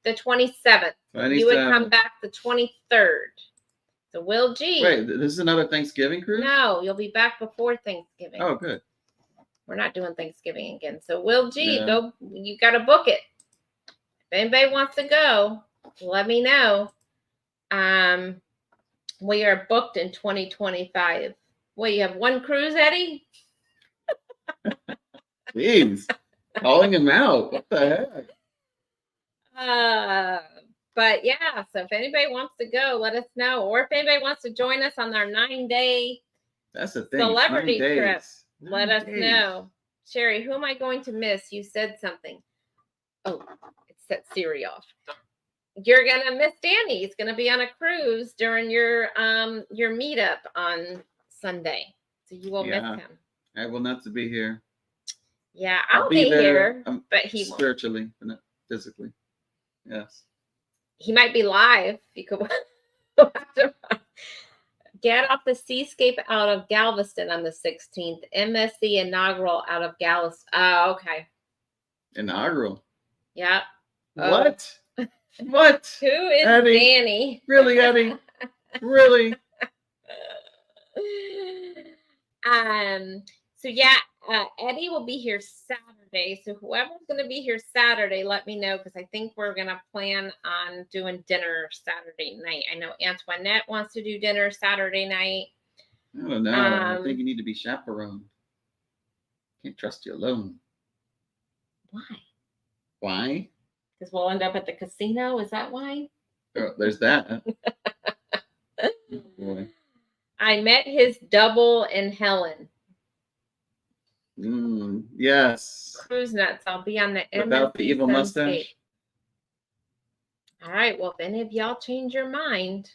the 27th. You would come back the 23rd. So Will G. Wait, this is another Thanksgiving cruise? No, you'll be back before Thanksgiving. Oh, good. We're not doing Thanksgiving again. So Will G, go. You got to book it. If anybody wants to go, let me know. We are booked in 2025. Well, you have one cruise, Eddie? Jeez, calling him out. What the heck? But yeah, so if anybody wants to go, let us know. Or if anybody wants to join us on our 9-day celebrity trip, let us know. Sherry, who am I going to miss? You said something. Oh, it set Siri off. You're gonna miss Danny. He's gonna be on a cruise during your meetup on Sunday, so you will miss him. I will not be here. Yeah, I'll be here, but he spiritually, but not physically. Yes, he might be live. You could get off the Seascape out of Galveston on the 16th. MSC inaugural out of Galveston. Oh, okay. Inaugural. Yeah. What? What? Who is Eddie? Danny? Really, Eddie? Really? So yeah, Eddie will be here Saturday. So whoever's going to be here Saturday, let me know, because I think we're going to plan on doing dinner Saturday night. I know Antoinette wants to do dinner Saturday night. I don't know. I think you need to be chaperoned. Can't trust you alone. Why? Why? Because we'll end up at the casino. Is that why? Oh, there's that. Oh, boy. I met his double in Helen. Yes. Cruise nuts. I'll be on the without the evil mustache. All right. Well, if any of y'all change your mind,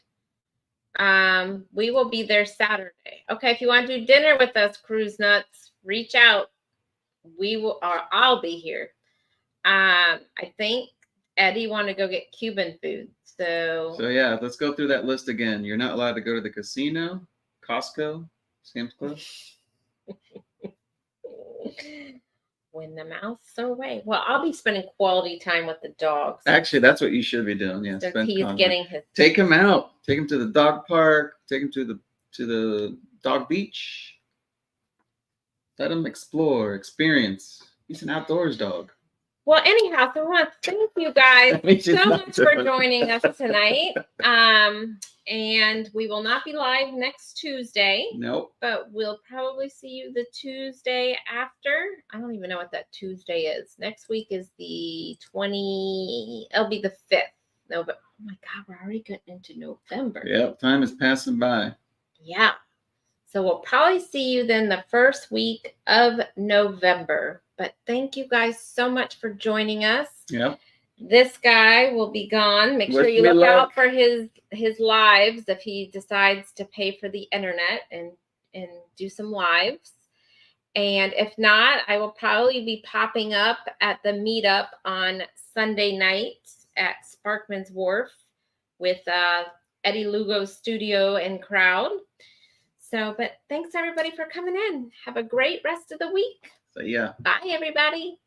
we will be there Saturday. Okay. If you want to do dinner with us, cruise nuts, reach out. We will, or I'll be here. I think Eddie wanted to go get Cuban food. So yeah, let's go through that list again. You're not allowed to go to the casino, Costco, Sam's Club. When the mouth's away. Well, I'll be spending quality time with the dogs. Actually, that's what you should be doing. Yeah, Take him out. Take him to the dog park. Take him to the dog beach. Let him explore, experience. He's an outdoors dog. Well, anyhow, so I want to thank you guys so much for joining us tonight. And we will not be live next Tuesday. Nope. But we'll probably see you the Tuesday after. I don't even know what that Tuesday is. Next week is the 20. It'll be the 5th. November. Oh my God, we're already getting into November. Yep, time is passing by. Yeah. So we'll probably see you then the first week of November. But thank you guys so much for joining us. Yep. This guy will be gone. Make sure you look out for his lives if he decides to pay for the internet and do some lives. And if not, I will probably be popping up at the meetup on Sunday night at Sparkman's Wharf with Eddie Lugo's studio and crowd. So, but thanks everybody for coming in. Have a great rest of the week. So yeah. Bye, everybody.